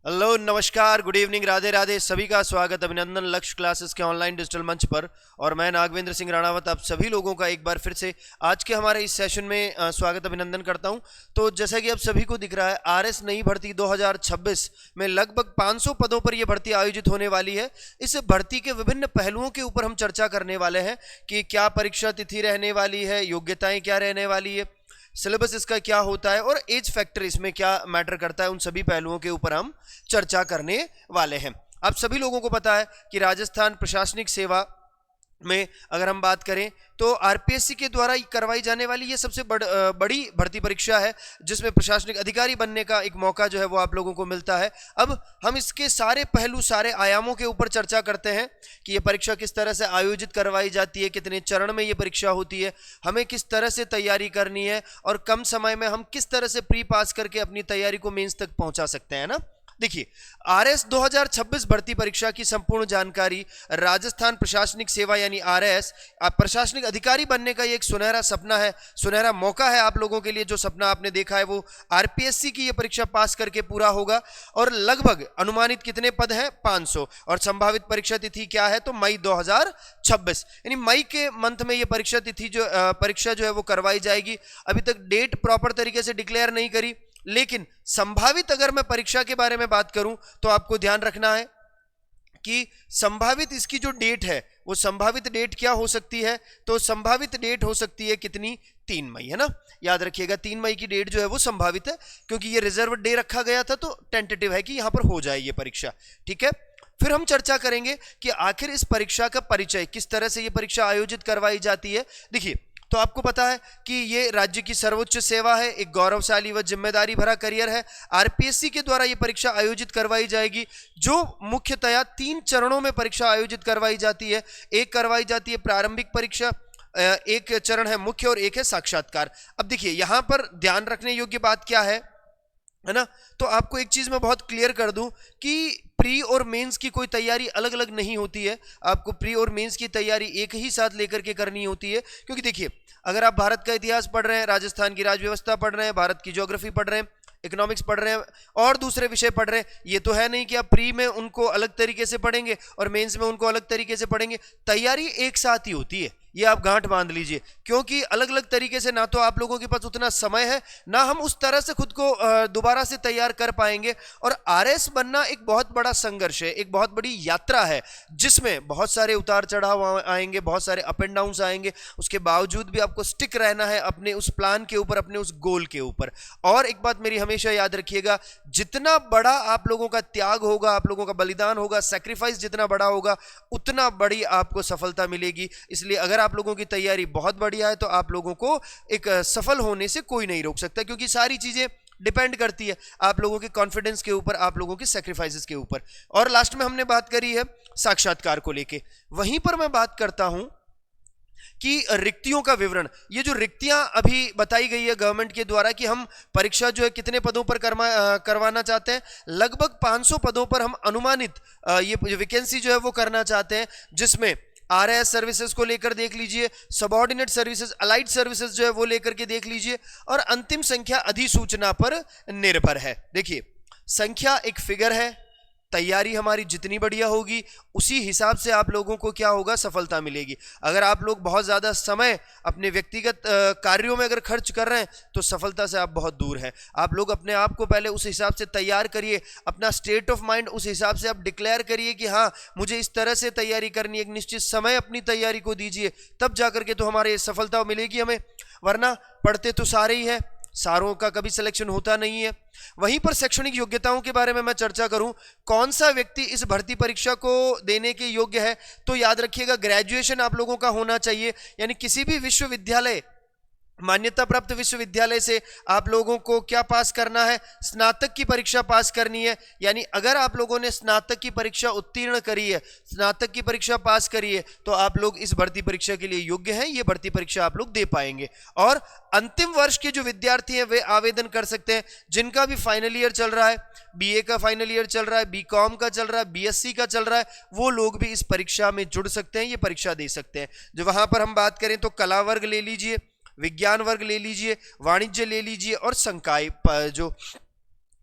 Hello, नमस्कार, good evening, Radhe Radhe. सभी का स्वागत, अभिनंदन लक्ष्य क्लासेस के ऑनलाइन डिजिटल मंच पर। और मैं नागवेंद्र सिंह राणावत आप सभी लोगों का एक बार फिर से आज के हमारे इस सेशन में स्वागत अभिनंदन करता हूं। तो जैसा कि आप सभी को दिख रहा है, आरएस नई भर्ती 2026 में लगभग 500 पदों पर यह भर्ती आयोजित होने वाली है। इस भर्ती के विभिन्न पहलुओं के ऊपर हम चर्चा करने वाले हैं कि क्या परीक्षा तिथि रहने वाली है, योग्यताएं क्या रहने वाली है, सिलेबस इसका क्या होता है और एज फैक्टर इसमें क्या मैटर करता है। उन सभी पहलुओं के ऊपर हम चर्चा करने वाले हैं। आप सभी लोगों को पता है कि राजस्थान प्रशासनिक सेवा में अगर हम बात करें तो आरपीएससी के द्वारा करवाई जाने वाली ये सबसे बड़ी भर्ती परीक्षा है, जिसमें प्रशासनिक अधिकारी बनने का एक मौका जो है वो आप लोगों को मिलता है। अब हम इसके सारे पहलू, सारे आयामों के ऊपर चर्चा करते हैं कि ये परीक्षा किस तरह से आयोजित करवाई जाती है, कितने चरण में ये परीक्षा होती है, हमें किस तरह से तैयारी करनी है और कम समय में हम किस तरह से प्री पास करके अपनी तैयारी को मेंस तक पहुंचा सकते हैं ना। देखिए, आरएस 2026 भर्ती परीक्षा की संपूर्ण जानकारी, राजस्थान प्रशासनिक सेवा यानी आरएस प्रशासनिक अधिकारी बनने का ये एक सुनहरा सपना है, सुनहरा मौका है आप लोगों के लिए। जो सपना आपने देखा है वो आरपीएससी की ये परीक्षा पास करके पूरा होगा। और लगभग अनुमानित कितने पद हैं? 500। और संभावित परीक्षा तिथि क्या है? तो मई 2026, यानी मई के मंथ में ये परीक्षा तिथि परीक्षा जो है वो करवाई जाएगी। अभी तक डेट प्रॉपर तरीके से डिक्लेयर नहीं करी, लेकिन संभावित अगर मैं परीक्षा के बारे में बात करूं तो आपको ध्यान रखना है कि संभावित इसकी जो डेट है वो संभावित डेट क्या हो सकती है? तो संभावित डेट हो सकती है कितनी? 3 मई, है ना। याद रखिएगा 3 मई की डेट जो है वो संभावित है, क्योंकि ये रिजर्व डे रखा गया था, तो टेंटेटिव है कि यहां पर हो जाए ये परीक्षा। ठीक है, फिर हम चर्चा करेंगे कि आखिर इस परीक्षा का परिचय, किस तरह से ये परीक्षा आयोजित करवाई जाती है। देखिए, तो आपको पता है कि ये राज्य की सर्वोच्च सेवा है, एक गौरवशाली व जिम्मेदारी भरा करियर है। आरपीएससी के द्वारा ये परीक्षा आयोजित करवाई जाएगी, जो मुख्यतया 3 चरणों में परीक्षा आयोजित करवाई जाती है। एक करवाई जाती है प्रारंभिक परीक्षा, एक चरण है मुख्य और एक है साक्षात्कार। अब देखिए, यहां पर ध्यान रखने योग्य बात क्या है ना। तो आपको एक चीज मैं बहुत क्लियर कर दूं कि प्री और मेंस की कोई तैयारी अलग अलग नहीं होती है। आपको प्री और मेंस की तैयारी एक ही साथ लेकर के करनी होती है, क्योंकि देखिए, अगर आप भारत का इतिहास पढ़ रहे हैं, राजस्थान की राज्य व्यवस्था पढ़ रहे हैं, भारत की ज्योग्राफी पढ़ रहे हैं, इकोनॉमिक्स पढ़ रहे हैं और दूसरे विषय पढ़ रहे हैं, ये तो है नहीं कि आप प्री में उनको अलग तरीके से पढ़ेंगे और मेंस में उनको अलग तरीके से पढ़ेंगे। तैयारी एक साथ ही होती है, ये आप गांठ बांध लीजिए, क्योंकि अलग अलग तरीके से ना तो आप लोगों के पास उतना समय है, ना हम उस तरह से खुद को दोबारा से तैयार कर पाएंगे। और आरएस बनना एक बहुत बड़ा संघर्ष है, एक बहुत बड़ी यात्रा है, जिसमें बहुत सारे उतार चढ़ाव आएंगे, बहुत सारे अप एंड डाउन आएंगे। उसके बावजूद भी आपको स्टिक रहना है अपने उस प्लान के ऊपर, अपने उस गोल के ऊपर। और एक बात मेरी हमेशा याद रखिएगा, जितना बड़ा आप लोगों का त्याग होगा, आप लोगों का बलिदान होगा, सैक्रिफाइस जितना बड़ा होगा, उतना बड़ी आपको सफलता मिलेगी। इसलिए अगर आप लोगों की तैयारी बहुत बढ़िया है तो आप लोगों को एक सफल होने से कोई नहीं रोक सकता, क्योंकि सारी चीजें डिपेंड करती है आप लोगों के कॉन्फिडेंस के ऊपर, आप लोगों के सैक्रिफाइसेस के ऊपर। और लास्ट में हमने बात करी है साक्षात्कार को लेके। वहीं पर मैं बात करता हूं कि रिक्तियों का विवरण। ये जो रिक्तियां अभी बताई गई है गवर्नमेंट के द्वारा कि हम परीक्षा जो है कितने पदों पर करवाना चाहते हैं, लगभग 500 पदों पर हम अनुमानित ये वैकेंसी जो है वो करना चाहते हैं, जिसमें आरएस सर्विसेज को लेकर देख लीजिए, सबऑर्डिनेट सर्विसेज, अलाइड सर्विसेज जो है वो लेकर के देख लीजिए, और अंतिम संख्या अधिसूचना पर निर्भर है। देखिए, संख्या एक फिगर है, तैयारी हमारी जितनी बढ़िया होगी उसी हिसाब से आप लोगों को क्या होगा? सफलता मिलेगी। अगर आप लोग बहुत ज्यादा समय अपने व्यक्तिगत कार्यों में अगर खर्च कर रहे हैं तो सफलता से आप बहुत दूर हैं। आप लोग अपने आप को पहले उस हिसाब से तैयार करिए, अपना स्टेट ऑफ माइंड उस हिसाब से आप डिक्लेयर करिए कि हाँ, मुझे इस तरह से तैयारी करनी है, एक निश्चित समय अपनी तैयारी को दीजिए, तब जाकर के तो हमारे सफलता मिलेगी हमें। वरना पढ़ते तो सारे ही हैं, सारों का कभी सिलेक्शन होता नहीं है। वहीं पर शैक्षणिक योग्यताओं के बारे में मैं चर्चा करूं, कौन सा व्यक्ति इस भर्ती परीक्षा को देने के योग्य है, तो याद रखिएगा ग्रेजुएशन आप लोगों का होना चाहिए। यानी किसी भी विश्वविद्यालय, मान्यता प्राप्त विश्वविद्यालय से आप लोगों को क्या पास करना है? स्नातक की परीक्षा पास करनी है। यानी अगर आप लोगों ने स्नातक की परीक्षा उत्तीर्ण करी है, स्नातक की परीक्षा पास करी है, तो आप लोग इस भर्ती परीक्षा के लिए योग्य हैं, ये भर्ती परीक्षा आप लोग दे पाएंगे। और अंतिम वर्ष के जो विद्यार्थी हैं वे आवेदन कर सकते हैं, जिनका भी फाइनल ईयर चल रहा है, बीए का फाइनल ईयर चल रहा है, बीकॉम का चल रहा है, बीएससी का चल रहा है, वो लोग भी इस परीक्षा में जुड़ सकते हैं, ये परीक्षा दे सकते हैं। जो वहां पर हम बात करें तो कला वर्ग ले लीजिए, विज्ञान वर्ग ले लीजिए, वाणिज्य ले लीजिए, और संकाय जो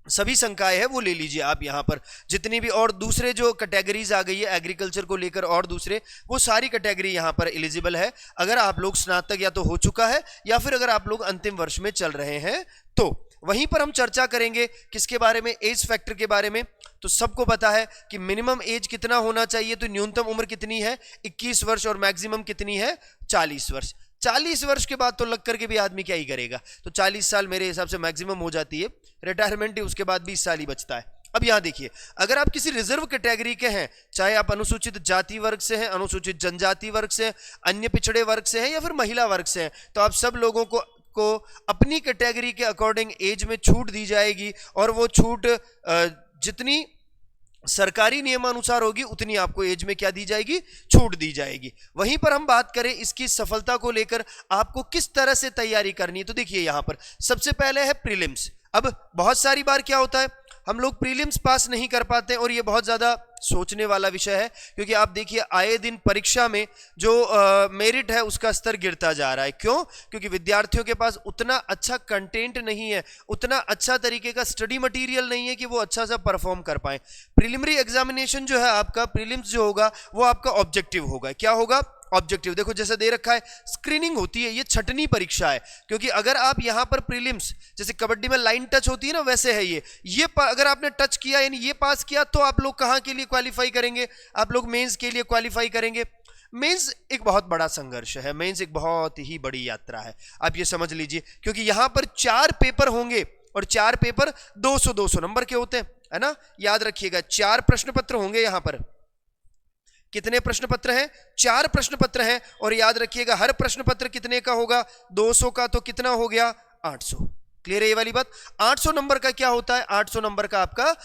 सभी संकाय है वो ले लीजिए आप यहाँ पर, जितनी भी और दूसरे जो कैटेगरीज आ गई है एग्रीकल्चर को लेकर और दूसरे, वो सारी कैटेगरी यहाँ पर एलिजिबल है अगर आप लोग स्नातक या तो हो चुका है या फिर अगर आप लोग अंतिम वर्ष में चल रहे हैं तो। वहीं पर हम चर्चा करेंगे किसके बारे में, एज फैक्टर के बारे में। तो सबको पता है कि मिनिमम एज कितना होना चाहिए, तो न्यूनतम उम्र कितनी है 21 वर्ष और मैक्सिमम कितनी है 40 वर्ष। 40 वर्ष के बाद तो लग करके भी आदमी क्या ही करेगा, तो 40 साल मेरे हिसाब से मैक्सिमम हो जाती है, रिटायरमेंट ही उसके बाद 20 साल ही बचता है। अब यहां देखिए, अगर आप किसी रिजर्व कैटेगरी के हैं, चाहे आप अनुसूचित जाति वर्ग से हैं, अनुसूचित जनजाति वर्ग से हैं, अन्य पिछड़े वर्ग से हैं या फिर महिला वर्ग से हैं, तो आप सब लोगों को अपनी कैटेगरी के अकॉर्डिंग एज में छूट दी जाएगी और वो छूट जितनी सरकारी नियमानुसार होगी उतनी आपको एज में क्या दी जाएगी, छूट दी जाएगी। वहीं पर हम बात करें इसकी सफलता को लेकर आपको किस तरह से तैयारी करनी है, तो देखिए यहां पर सबसे पहले है प्रीलिम्स। अब बहुत सारी बार क्या होता है, हम लोग प्रीलिम्स पास नहीं कर पाते और ये बहुत ज्यादा सोचने वाला विषय है, क्योंकि आप देखिए आए दिन परीक्षा में जो मेरिट है उसका स्तर गिरता जा रहा है। क्यों? क्योंकि विद्यार्थियों के पास उतना अच्छा कंटेंट नहीं है, उतना अच्छा तरीके का स्टडी मटेरियल नहीं है कि वो अच्छा सा परफॉर्म कर पाए। प्रीलिमिनरी एग्जामिनेशन जो है आपका, प्रीलिम्स जो होगा वो आपका ऑब्जेक्टिव होगा। क्या होगा? ऑब्जेक्टिव। देखो जैसे दे रखा है, स्क्रीनिंग होती है, ये छठवीं परीक्षा है, क्योंकि अगर आप यहां पर प्रीलिम्स, जैसे कबड्डी में लाइन टच होती है ना, वैसे है ये अगर आपने टच किया यानी ये पास किया तो आप लोग कहां के लिए क्वालिफाई करेंगे, आप लोग मेंस के लिए क्वालिफाई करेंगे। मेंस एक बहुत बड़ा संघर्ष है, मेंस एक बहुत ही बड़ी यात्रा है, आप ये समझ लीजिए, क्योंकि यहां पर 4 पेपर होंगे और 4 पेपर 200-200 नंबर के होते हैं, है ना, याद रखिएगा। 4 प्रश्न पत्र होंगे, यहां पर कितने प्रश्न पत्र हैं? 4 प्रश्न पत्र हैं, और याद रखिएगा हर प्रश्न पत्र कितने का होगा, 200 का, तो कितना हो गया 800। क्लियर है ये वाली बात? 800 नंबर का क्या होता है, 800 नंबर का आपका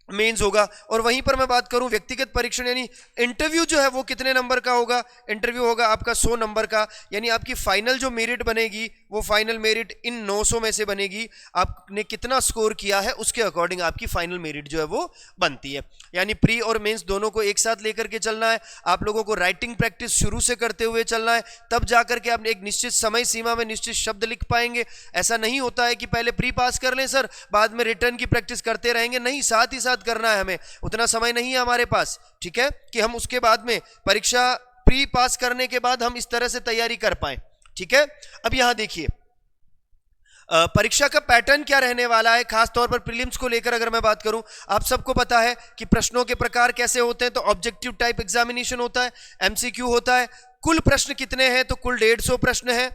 मेंस होगा। और वहीं पर मैं बात करूं व्यक्तिगत परीक्षण यानी इंटरव्यू जो है वो कितने नंबर का होगा, इंटरव्यू होगा आपका 100 नंबर का, यानी आपकी फाइनल जो मेरिट बनेगी वो फाइनल मेरिट इन 900 में से बनेगी, आपने कितना स्कोर किया है उसके अकॉर्डिंग आपकी फाइनल मेरिट जो है वो बनती है। यानी प्री और मेंस दोनों को एक साथ लेकर के चलना है, आप लोगों को राइटिंग प्रैक्टिस शुरू से करते हुए चलना है, तब जाकर के आप एक निश्चित समय सीमा में निश्चित शब्द लिख पाएंगे। ऐसा नहीं होता है कि पहले प्री पास कर लें सर, बाद में रिटर्न की प्रैक्टिस करते रहेंगे, नहीं, साथ ही साथ करना है, हमें उतना समय नहीं है हमारे पास, ठीक है, कि हम उसके बाद में परीक्षा प्री पास करने के बाद हम इस तरह से तैयारी कर पाए, ठीक है। अब यहां देखिए परीक्षा का पैटर्न क्या रहने वाला है, खास तौर पर प्रीलिम्स को लेकर अगर मैं बात करूं, आप सबको पता है कि प्रश्नों के प्रकार कैसे होते हैं, तो ऑब्जेक्टिव टाइप एग्जामिनेशन होता है, एमसीक्यू होता है, कुल प्रश्न कितने हैं, तो कुल 150 प्रश्न है,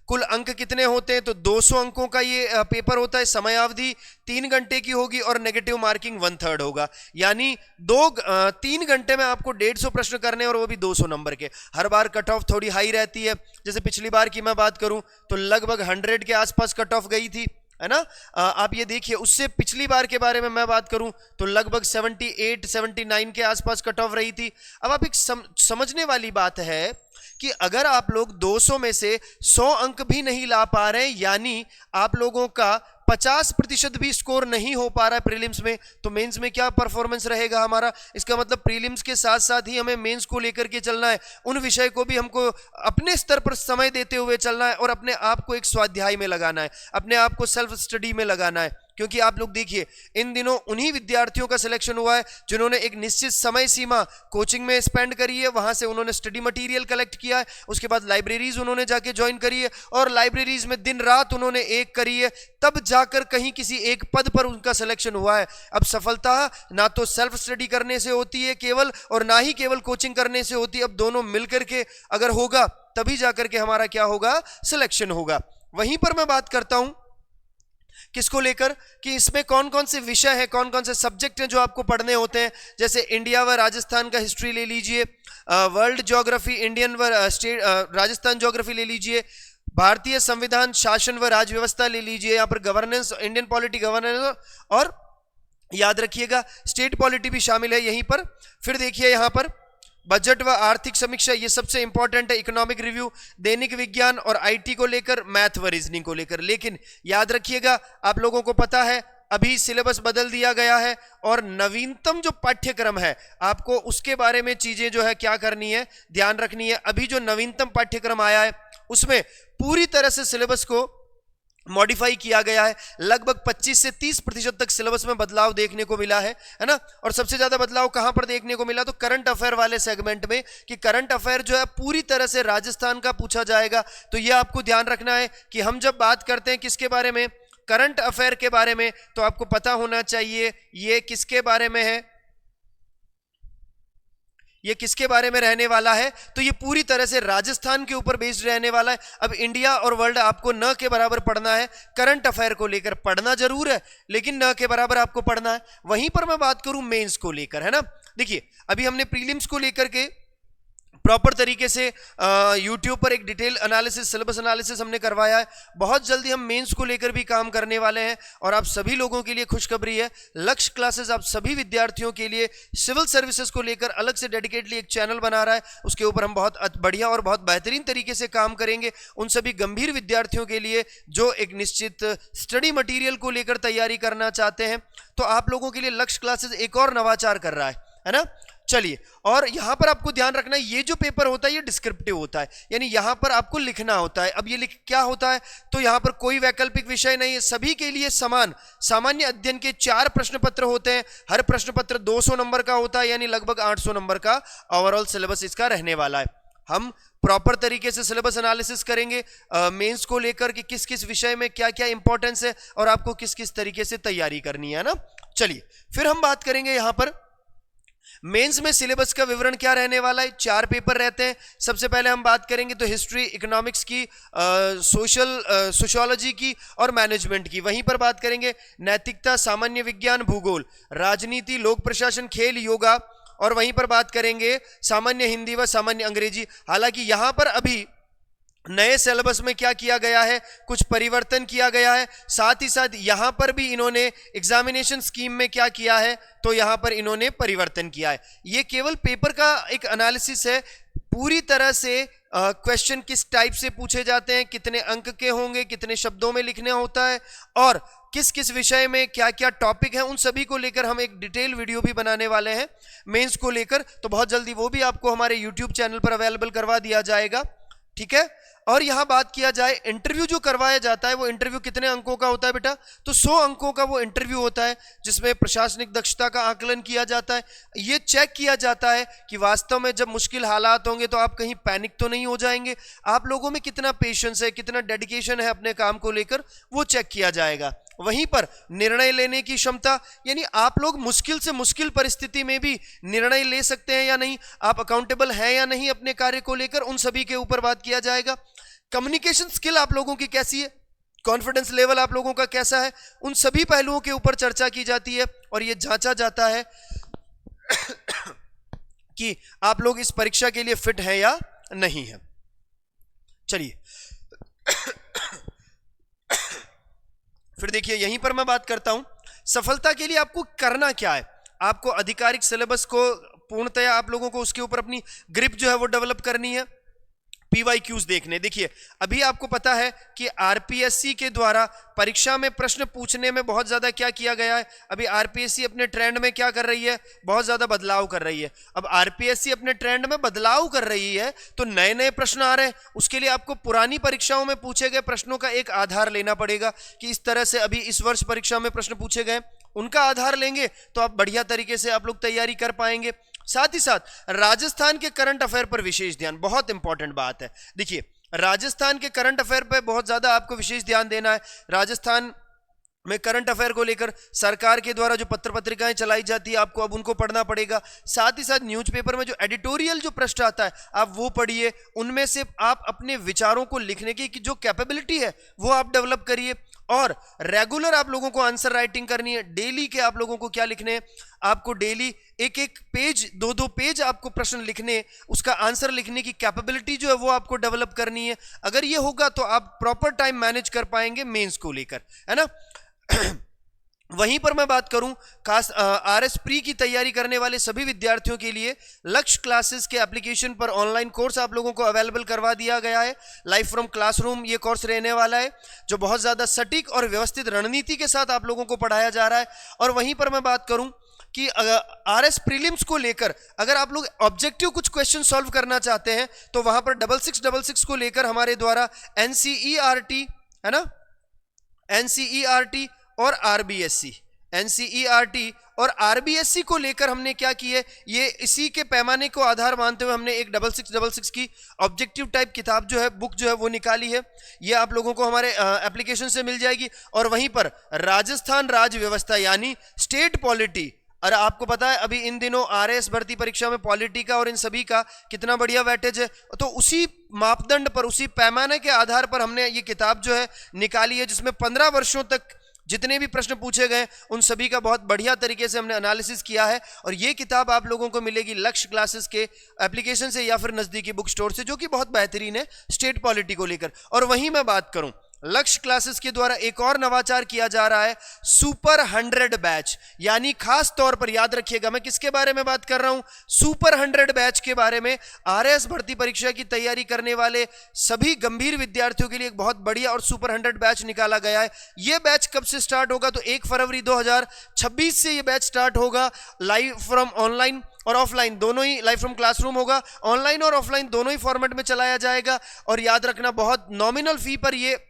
कुल अंक कितने होते हैं, तो 200 अंकों का ये पेपर होता है, समयावधि 3 घंटे की होगी और नेगेटिव मार्किंग 1/3 होगा, यानी 3 घंटे में आपको 150 प्रश्न करने और वो भी 200 नंबर के। हर बार कट ऑफ थोड़ी हाई रहती है, जैसे पिछली बार की मैं बात करूं तो लगभग 100 के आसपास कट ऑफ गई थी, है ना। आप ये देखिए, उससे पिछली बार के बारे में मैं बात करूं तो लगभग 78-79 के आसपास कट ऑफ रही थी। अब आप एक समझने वाली बात है कि अगर आप लोग 200 में से 100 अंक भी नहीं ला पा रहे, यानी आप लोगों का 50% भी स्कोर नहीं हो पा रहा है प्रीलिम्स में, तो मेंस में क्या परफॉर्मेंस रहेगा हमारा। इसका मतलब प्रीलिम्स के साथ साथ ही हमें मेंस को लेकर के चलना है, उन विषय को भी हमको अपने स्तर पर समय देते हुए चलना है और अपने आप को एक स्वाध्याय में लगाना है, अपने आप को सेल्फ स्टडी में लगाना है। क्योंकि आप लोग देखिए इन दिनों उन्हीं विद्यार्थियों का सिलेक्शन हुआ है जिन्होंने एक निश्चित समय सीमा कोचिंग में स्पेंड करी है, वहां से उन्होंने स्टडी मटेरियल कलेक्ट किया है, उसके बाद लाइब्रेरीज उन्होंने जाके ज्वाइन करी है और लाइब्रेरीज में दिन रात उन्होंने एक करी है, तब जाकर कहीं किसी एक पद पर उनका सिलेक्शन हुआ है। अब सफलता ना तो सेल्फ स्टडी करने से होती है केवल, और ना ही केवल कोचिंग करने से होती है, अब दोनों मिलकर के अगर होगा तभी जाकर के हमारा क्या होगा, सिलेक्शन होगा। वहीं पर मैं बात करता हूं किसको लेकर कि इसमें कौन कौन से विषय हैं, कौन कौन से सब्जेक्ट हैं जो आपको पढ़ने होते हैं। जैसे इंडिया व राजस्थान का हिस्ट्री ले लीजिए, वर्ल्ड ज्योग्राफी, इंडियन व स्टेट राजस्थान ज्योग्राफी ले लीजिए, भारतीय संविधान, शासन व राज व्यवस्था ले लीजिए, यहाँ पर गवर्नेंस, इंडियन पॉलिटी गवर्नेंस, और याद रखिएगा स्टेट पॉलिटी भी शामिल है यहीं पर। फिर देखिए यहाँ पर बजट व आर्थिक समीक्षा, ये सबसे इंपॉर्टेंट है, इकोनॉमिक रिव्यू, दैनिक विज्ञान और आईटी को लेकर, मैथ व रीजनिंग को लेकर। लेकिन याद रखिएगा आप लोगों को पता है अभी सिलेबस बदल दिया गया है और नवीनतम जो पाठ्यक्रम है आपको उसके बारे में चीजें जो है क्या करनी है, ध्यान रखनी है। अभी जो नवीनतम पाठ्यक्रम आया है उसमें पूरी तरह से सिलेबस को मॉडिफाई किया गया है। लगभग 25 से 30% तक सिलेबस में बदलाव देखने को मिला है ना। और सबसे ज्यादा बदलाव कहां पर देखने को मिला, तो करंट अफेयर वाले सेगमेंट में, कि करंट अफेयर जो है पूरी तरह से राजस्थान का पूछा जाएगा। तो यह आपको ध्यान रखना है कि हम जब बात करते हैं किसके बारे में, करंट अफेयर के बारे में, तो आपको पता होना चाहिए ये किसके बारे में है, ये किसके बारे में रहने वाला है। तो ये पूरी तरह से राजस्थान के ऊपर बेस्ड रहने वाला है। अब इंडिया और वर्ल्ड आपको न के बराबर पढ़ना है, करंट अफेयर को लेकर पढ़ना जरूर है लेकिन न के बराबर आपको पढ़ना है। वहीं पर मैं बात करूं मेंस को लेकर, है ना। देखिए अभी हमने प्रीलिम्स को लेकर के प्रॉपर तरीके से यूट्यूब पर एक डिटेल एनालिसिस, सिलेबस एनालिसिस हमने करवाया है। बहुत जल्दी हम मेंस को लेकर भी काम करने वाले हैं। और आप सभी लोगों के लिए खुशखबरी है, लक्ष्य क्लासेस आप सभी विद्यार्थियों के लिए सिविल सर्विसेज को लेकर अलग से डेडिकेटली एक चैनल बना रहा है। उसके ऊपर हम बहुत बढ़िया और बहुत बेहतरीन तरीके से काम करेंगे उन सभी गंभीर विद्यार्थियों के लिए जो एक निश्चित स्टडी मटीरियल को लेकर तैयारी करना चाहते हैं। तो आप लोगों के लिए लक्ष्य क्लासेस एक और नवाचार कर रहा है ना। चलिए, और यहां पर आपको ध्यान रखना है ये जो पेपर होता है ये डिस्क्रिप्टिव होता है, यानी यहां पर आपको लिखना होता है। अब ये क्या होता है, तो यहां पर कोई वैकल्पिक विषय नहीं है, सभी के लिए समान सामान्य अध्ययन के 4 प्रश्न पत्र होते हैं। हर प्रश्न पत्र 200 नंबर का होता है, यानी लगभग 800 नंबर का ओवरऑल सिलेबस इसका रहने वाला है। हम प्रॉपर तरीके से सिलेबस एनालिसिस करेंगे मेंस को लेकर कि किस किस विषय में क्या क्या इंपॉर्टेंस है और आपको किस किस तरीके से तैयारी करनी है ना। चलिए फिर हम बात करेंगे यहां पर मेंस में सिलेबस का विवरण क्या रहने वाला है। 4 पेपर रहते हैं। सबसे पहले हम बात करेंगे तो हिस्ट्री, इकोनॉमिक्स की, सोशियोलॉजी की और मैनेजमेंट की। वहीं पर बात करेंगे नैतिकता, सामान्य विज्ञान, भूगोल, राजनीति, लोक प्रशासन, खेल, योगा। और वहीं पर बात करेंगे सामान्य हिंदी व सामान्य अंग्रेजी। हालांकि यहां पर अभी नए सिलेबस में क्या किया गया है, कुछ परिवर्तन किया गया है। साथ ही साथ यहां पर भी इन्होंने एग्जामिनेशन स्कीम में क्या किया है, तो यहां पर इन्होंने परिवर्तन किया है। ये केवल पेपर का एक एनालिसिस है, पूरी तरह से क्वेश्चन किस टाइप से पूछे जाते हैं, कितने अंक के होंगे, कितने शब्दों में लिखना होता है और किस किस विषय में क्या क्या टॉपिक है, उन सभी को लेकर हम एक डिटेल वीडियो भी बनाने वाले हैं मेंस को लेकर। तो बहुत जल्दी वो भी आपको हमारे यूट्यूब चैनल पर अवेलेबल करवा दिया जाएगा, ठीक है। और यहां बात किया जाए इंटरव्यू जो करवाया जाता है वो इंटरव्यू कितने अंकों का होता है बेटा, तो 100 अंकों का वो इंटरव्यू होता है जिसमें प्रशासनिक दक्षता का आकलन किया जाता है। ये चेक किया जाता है कि वास्तव में जब मुश्किल हालात होंगे तो आप कहीं पैनिक तो नहीं हो जाएंगे, आप लोगों में कितना पेशेंस है, कितना डेडिकेशन है अपने काम को लेकर, वो चेक किया जाएगा। वहीं पर निर्णय लेने की क्षमता, यानी आप लोग मुश्किल से मुश्किल परिस्थिति में भी निर्णय ले सकते हैं या नहीं, आप अकाउंटेबल हैं या नहीं अपने कार्य को लेकर, उन सभी के ऊपर बात किया जाएगा। कम्युनिकेशन स्किल आप लोगों की कैसी है, कॉन्फिडेंस लेवल आप लोगों का कैसा है, उन सभी पहलुओं के ऊपर चर्चा की जाती है और यह जांचा जाता है कि आप लोग इस परीक्षा के लिए फिट हैं या नहीं है। चलिए फिर देखिए यहीं पर मैं बात करता हूं सफलता के लिए आपको करना क्या है। आपको आधिकारिक सिलेबस को पूर्णतया आप लोगों को उसके ऊपर अपनी ग्रिप जो है वो डेवलप करनी है। PYQs देखने, देखिए अभी आपको पता है कि आरपीएससी के द्वारा परीक्षा में प्रश्न पूछने में बहुत ज्यादा क्या किया गया है। अभी आरपीएससी अपने ट्रेंड में क्या कर रही है, बहुत ज्यादा बदलाव कर रही है। अब आरपीएससी अपने ट्रेंड में बदलाव कर रही है तो नए नए प्रश्न आ रहे हैं, उसके लिए आपको पुरानी परीक्षाओं में पूछे गए प्रश्नों का एक आधार लेना पड़ेगा कि इस तरह से अभी इस वर्ष परीक्षा में प्रश्न पूछे गए, उनका आधार लेंगे तो आप बढ़िया तरीके से आप लोग तैयारी कर पाएंगे। साथ ही साथ राजस्थान के करंट अफेयर पर विशेष ध्यान, बहुत इंपॉर्टेंट बात है। देखिए राजस्थान के करंट अफेयर पर बहुत ज्यादा आपको विशेष ध्यान देना है। राजस्थान में करंट अफेयर को लेकर सरकार के द्वारा जो पत्र पत्रिकाएं चलाई जाती है आपको अब उनको पढ़ना पड़ेगा। साथ ही साथ न्यूज़पेपर में जो एडिटोरियल जो पृष्ठ आता है आप वो पढ़िए, उनमें से आप अपने विचारों को लिखने की जो कैपेबिलिटी है वो आप डेवलप करिए। और रेगुलर आप लोगों को आंसर राइटिंग करनी है। डेली के आप लोगों को क्या लिखने हैं, आपको डेली एक एक पेज, 2-2 पेज आपको प्रश्न लिखने, उसका आंसर लिखने की कैपेबिलिटी जो है वो आपको डेवलप करनी है। अगर ये होगा तो आप प्रॉपर टाइम मैनेज कर पाएंगे मेंस को लेकर, है ना। वहीं पर मैं बात करूं खास आरएस प्री की तैयारी करने वाले सभी विद्यार्थियों के लिए लक्ष्य क्लासेस के एप्लीकेशन पर ऑनलाइन कोर्स आप लोगों को अवेलेबल करवा दिया गया है। लाइव फ्रॉम क्लासरूम ये कोर्स रहने वाला है जो बहुत ज्यादा सटीक और व्यवस्थित रणनीति के साथ आप लोगों को पढ़ाया जा रहा है। और वहीं पर मैं बात करूं कि आरएस प्रीलिम्स को लेकर अगर आप लोग ऑब्जेक्टिव कुछ क्वेश्चन सॉल्व करना चाहते हैं तो वहां पर 6666 को लेकर हमारे द्वारा NCERT, है ना, एनसीईआरटी और आरबीएससी। एनसीईआरटी और आरबीएससी को लेकर हमने क्या की है, ये इसी के पैमाने को आधार मानते हुए हमने एक 6666 की ऑब्जेक्टिव टाइप किताब जो है, बुक जो है वो निकाली है। ये आप लोगों को हमारे एप्लीकेशन से मिल जाएगी। और वहीं पर राजस्थान राज्य व्यवस्था यानी स्टेट पॉलिटी, और आपको पता है अभी इन दिनों आरएएस भर्ती परीक्षा में पॉलिटी का और इन सभी का कितना बढ़िया वेटेज है, तो उसी मापदंड पर, उसी पैमाने के आधार पर हमने ये किताब जो है निकाली है, जिसमें 15 वर्षों तक जितने भी प्रश्न पूछे गए उन सभी का बहुत बढ़िया तरीके से हमने एनालिसिस किया है। और ये किताब आप लोगों को मिलेगी लक्ष्य क्लासेस के एप्लीकेशन से या फिर नजदीकी बुक स्टोर से, जो कि बहुत बेहतरीन है स्टेट पॉलिटी को लेकर। और वहीं मैं बात करूं, लक्ष्य क्लासेस के द्वारा एक और नवाचार किया जा रहा है, सुपर 100 बैच। यानी खास तौर पर याद रखिएगा मैं किसके बारे में बात कर रहा हूं, सुपर 100 बैच के बारे में। आरएएस भर्ती परीक्षा की तैयारी करने वाले सभी गंभीर विद्यार्थियों के लिए एक बहुत बढ़िया और सुपर 100 बैच निकाला गया है। यह बैच कब से स्टार्ट होगा, तो 1 फरवरी 2026 से यह बैच स्टार्ट होगा। लाइव फ्रॉम ऑनलाइन और ऑफलाइन दोनों ही, लाइव फ्रॉम क्लासरूम होगा, ऑनलाइन और ऑफलाइन दोनों ही फॉर्मेट में चलाया जाएगा। और याद रखना, बहुत नॉमिनल फी पर यह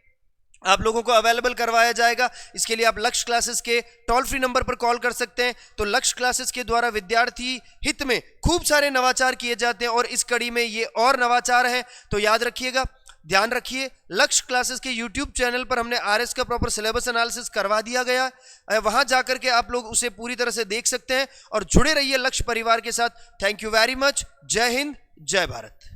आप लोगों को अवेलेबल करवाया जाएगा। इसके लिए आप लक्ष्य क्लासेस के टोल फ्री नंबर पर कॉल कर सकते हैं। तो लक्ष्य क्लासेस के द्वारा विद्यार्थी हित में खूब सारे नवाचार किए जाते हैं और इस कड़ी में ये और नवाचार है। तो याद रखिएगा, ध्यान रखिए, लक्ष्य क्लासेस के यूट्यूब चैनल पर हमने आरएस का प्रॉपर सिलेबस एनालिसिस करवा दिया गया है। वहां जाकर के आप लोग उसे पूरी तरह से देख सकते हैं और जुड़े रहिए लक्ष्य परिवार के साथ। Thank you very much. जय हिंद, जय भारत।